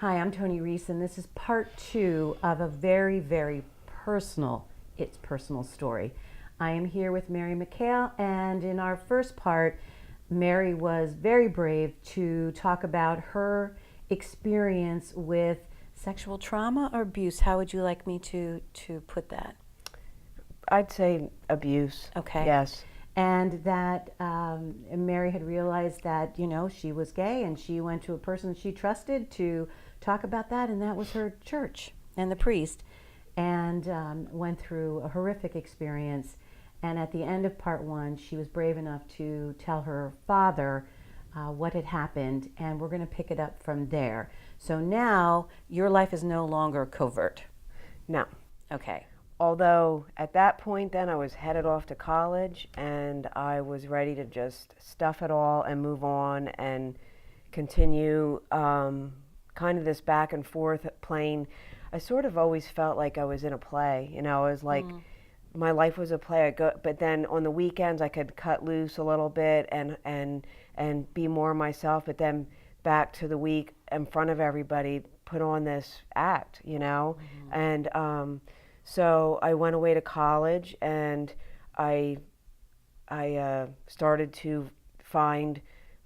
Hi, I'm Toni Reece, and this is part 2 of a very, very personal, It's Personal story. I am here with Mary McHale, and in our first part, Mary was very brave to talk about her experience with sexual trauma or abuse. How would you like me to put that? I'd say abuse. Okay. Yes. And that Mary had realized that, she was gay, and she went to a person she trusted to talk about that, and that was her church and the priest, and went through a horrific experience. And at the end of part 1, she was brave enough to tell her father what had happened, and we're going to pick it up from there. So now your life is no longer covert. No. Okay. Although at that point then I was headed off to college and I was ready to just stuff it all and move on and continue kind of this back and forth playing. I sort of always felt like I was in a play. I was like, my life was a play. But then on the weekends I could cut loose a little bit and be more myself. But then back to the week in front of everybody, put on this act, and so I went away to college, and I started to find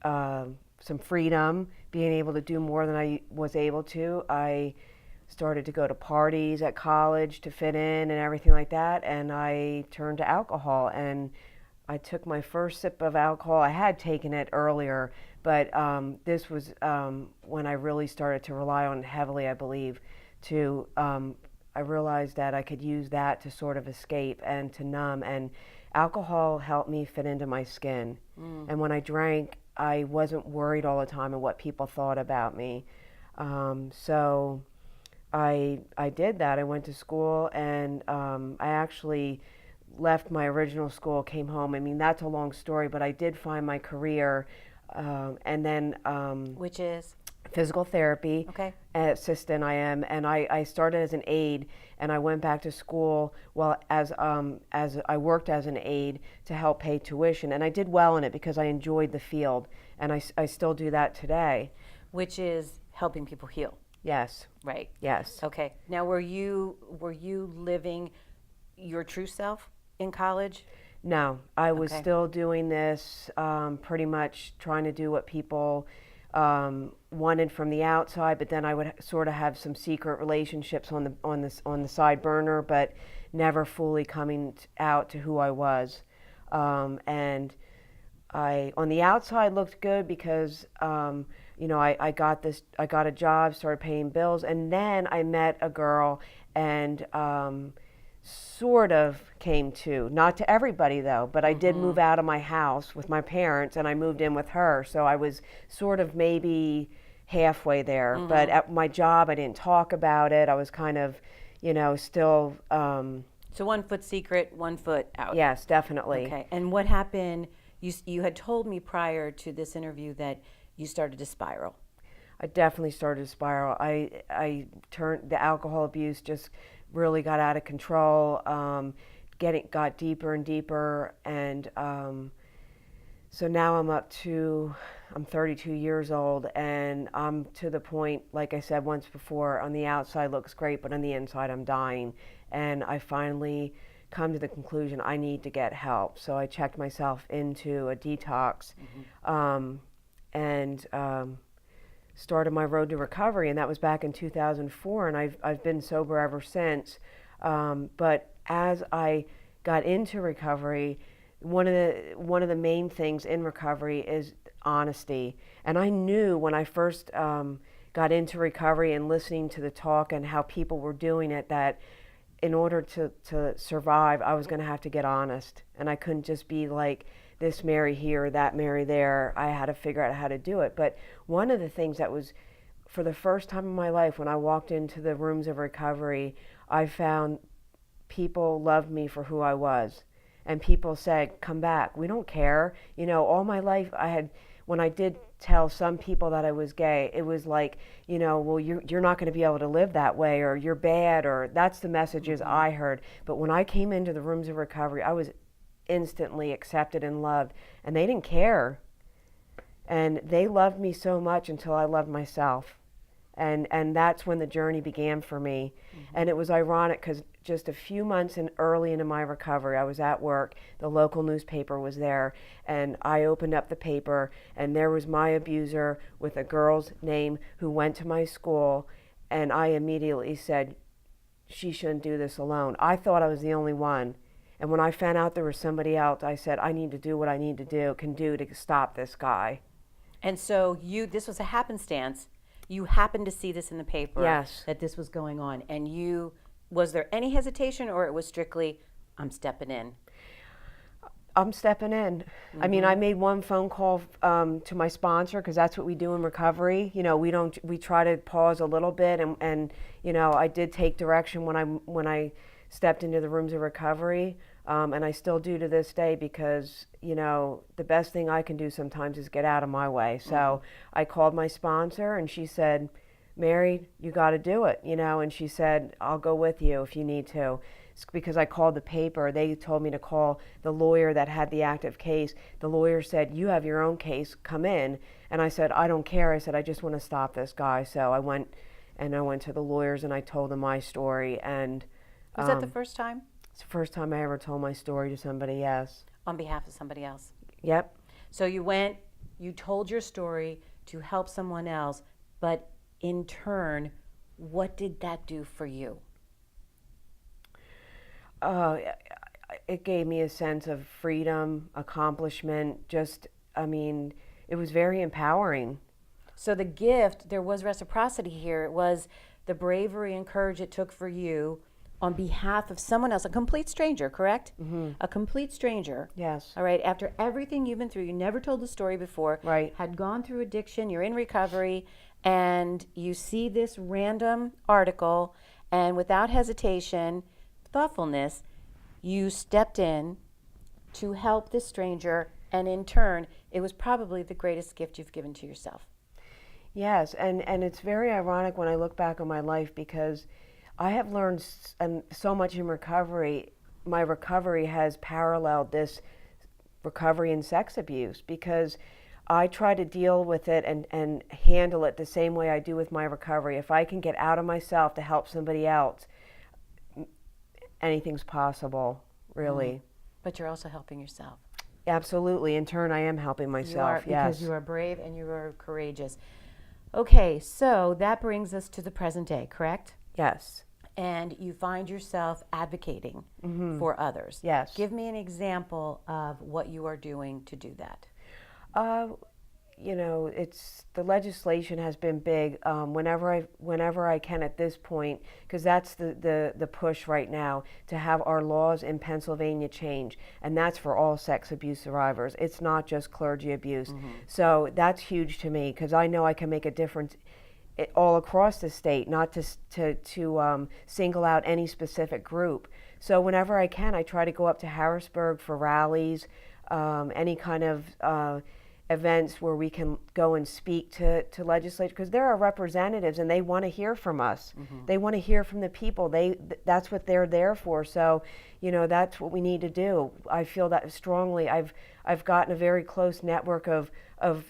some freedom, being able to do more than I was able to. I started to go to parties at college to fit in and everything like that, and I turned to alcohol, and I took my first sip of alcohol. I had taken it earlier, but this was when I really started to rely on it heavily, I believe, to I realized that I could use that to sort of escape and to numb, and alcohol helped me fit into my skin. And when I drank, I wasn't worried all the time of what people thought about me. So I did that. I went to school, and I actually left my original school, came home. I mean, that's a long story, but I did find my career, and then Which is? Physical therapy assistant I am, and I started as an aide, and I went back to school as I worked as an aide to help pay tuition, and I did well in it because I enjoyed the field, and I still do that today. Which is helping people heal. Yes. Right. Yes. Okay. Now, were you living your true self in college? No, I was still doing this, pretty much trying to do what people wanted from the outside, but then I would sort of have some secret relationships on the side burner, but never fully coming out to who I was. And I on the outside looked good because I got a job, started paying bills, and then I met a girl and sort of came to, not to everybody though, but I did move out of my house with my parents, and I moved in with her, so I was sort of maybe halfway there. But at my job I didn't talk about it. I was kind of still So 1 foot secret, 1 foot out. Yes, definitely. Okay. And what happened? You had told me prior to this interview that you started to spiral. I definitely started to spiral. I turned, the alcohol abuse just really got out of control, got deeper and deeper, and so now I'm 32 years old, and I'm to the point, like I said once before, on the outside looks great, but on the inside I'm dying, and I finally come to the conclusion I need to get help. So I checked myself into a detox, and started my road to recovery, and that was back in 2004, and I've been sober ever since. But as I got into recovery, one of the main things in recovery is honesty. And I knew when I first got into recovery and listening to the talk and how people were doing it, that in order to survive, I was going to have to get honest, and I couldn't just be like this Mary here, that Mary there. I had to figure out how to do it. But one of the things that was, for the first time in my life, when I walked into the rooms of recovery, I found people loved me for who I was. And people said, come back, we don't care. All my life when I did tell some people that I was gay, it was like, well, you're not going to be able to live that way, or you're bad, or that's the messages I heard. But when I came into the rooms of recovery, I was instantly accepted and loved, and they didn't care. And they loved me so much until I loved myself. And that's when the journey began for me. And it was ironic because just a few months early into my recovery, I was at work, the local newspaper was there, and I opened up the paper, and there was my abuser with a girl's name who went to my school, and I immediately said, she shouldn't do this alone. I thought I was the only one. And when I found out there was somebody else, I said, I need to do what I need to do, can do to stop this guy. And so this was a happenstance. You happened to see this in the paper. Yes. That this was going on. And was there any hesitation, or it was strictly, I'm stepping in? I'm stepping in. I mean, I made one phone call to my sponsor, because that's what we do in recovery. You know, we try to pause a little bit, and you know, I did take direction when I stepped into the rooms of recovery, and I still do to this day, because you know, the best thing I can do sometimes is get out of my way. So I called my sponsor, and she said, Mary, you got to do it, you know, and she said, I'll go with you if you need to. It's because I called the paper. They told me to call the lawyer that had the active case. The lawyer said, you have your own case, come in. And I said, I don't care. I said, I just want to stop this guy. So I went to the lawyers, and I told them my story. And was that the first time? It's the first time I ever told my story to somebody, yes. On behalf of somebody else? Yep. So you told your story to help someone else, but in turn, what did that do for you? It gave me a sense of freedom, accomplishment, it was very empowering. So the gift, there was reciprocity here. It was the bravery and courage it took for you on behalf of someone else, a complete stranger, correct? Mm-hmm. A complete stranger. Yes. All right, after everything you've been through, you never told the story before. Right. Had gone through addiction, you're in recovery, and you see this random article, and without hesitation, thoughtfulness, you stepped in to help this stranger, and in turn, it was probably the greatest gift you've given to yourself. Yes, and it's very ironic when I look back on my life, because I have learned so much in recovery. My recovery has paralleled this recovery in sex abuse, because I try to deal with it and handle it the same way I do with my recovery. If I can get out of myself to help somebody else, anything's possible, really. But you're also helping yourself. Absolutely. In turn, I am helping myself, yes. Because you are brave and you are courageous. Okay, so that brings us to the present day, correct? Yes. And you find yourself advocating for others. Yes. Give me an example of what you are doing to do that. You know, the legislation has been big. Whenever I can at this point, because that's the push right now, to have our laws in Pennsylvania change, and that's for all sex abuse survivors. It's not just clergy abuse. So that's huge to me, because I know I can make a difference all across the state, not to single out any specific group. So whenever I can, I try to go up to Harrisburg for rallies, any kind of events where we can go and speak to legislators, because there are representatives and they want to hear from us. They want to hear from the people. That's what they're there for. So, you know, that's what we need to do. I feel that strongly. I've gotten a very close network of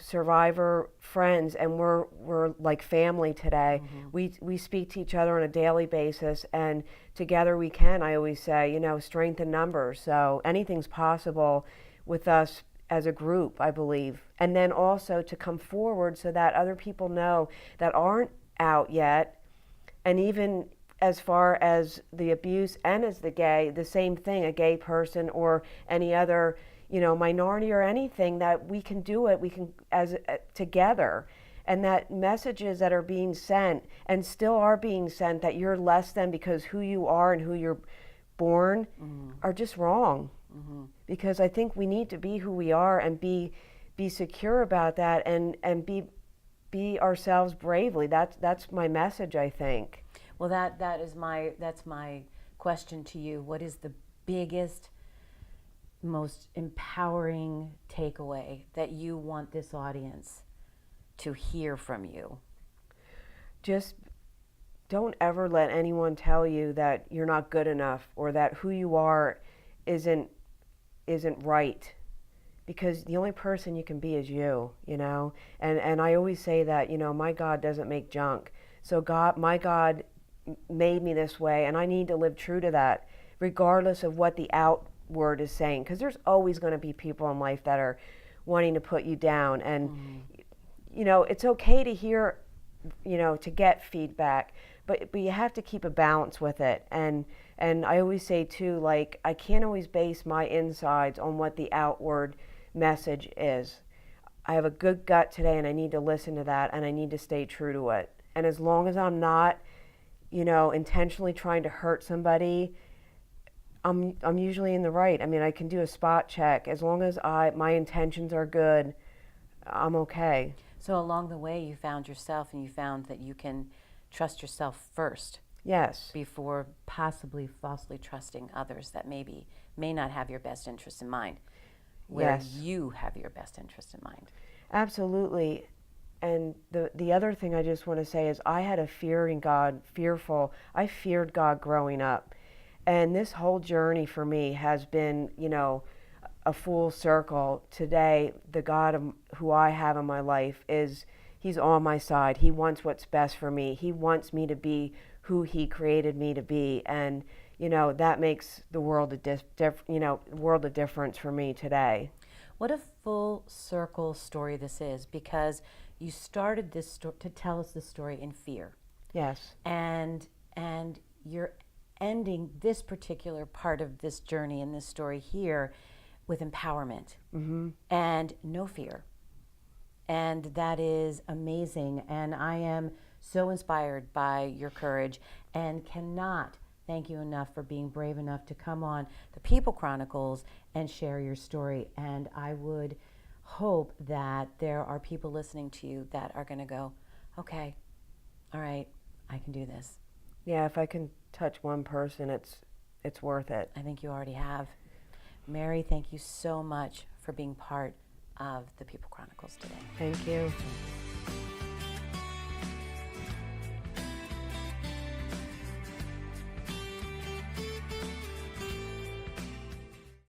survivor friends, and we're like family today. We speak to each other on a daily basis, and together we can. I always say, you know, strength in numbers. So anything's possible with us as a group, I believe. And then also to come forward so that other people know that aren't out yet, and even as far as the abuse and as the same thing, a gay person or any other, you know, minority or anything, that we can do it, we can together. And that messages that are being sent and still are being sent, that you're less than because who you are and who you're born, are just wrong. Because I think we need to be who we are and be secure about that, and be ourselves bravely. That's my message, I think. Well, that's my question to you. What is the biggest, most empowering takeaway that you want this audience to hear from you? Just don't ever let anyone tell you that you're not good enough, or that who you are isn't right, because the only person you can be is you know. And I always say that, you know, my God doesn't make junk. So my God made me this way, and I need to live true to that, regardless of what the outward is saying. Because there's always going to be people in life that are wanting to put you down. And, it's okay to hear, to get feedback, but you have to keep a balance with it. And I always say, too, like, I can't always base my insides on what the outward message is. I have a good gut today, and I need to listen to that, and I need to stay true to it. And as long as I'm not, intentionally trying to hurt somebody, I'm usually in the right. I mean, I can do a spot check. As long as my intentions are good, I'm okay. So along the way, you found yourself, and you found that you can trust yourself first. Yes. Before possibly falsely trusting others that may not have your best interest in mind, where Yes. you have your best interest in mind. Absolutely. And the other thing I just want to say is I had a I feared God growing up. And this whole journey for me has been, a full circle. Today, the God who I have in my life He's on my side. He wants what's best for me. He wants me to be who He created me to be. And, that makes the world world of difference for me today. What a full circle story this is, because you started this to tell us this story in fear. Yes. And you're ending this particular part of this journey and this story here with empowerment and no fear. And that is amazing. And I am so inspired by your courage and cannot thank you enough for being brave enough to come on the People Chronicles and share your story. And I would hope that there are people listening to you that are going to go, okay, all right, I can do this. Yeah, if I can touch one person, it's worth it. I think you already have. Mary, thank you so much for being part of the People Chronicles today. Thank you.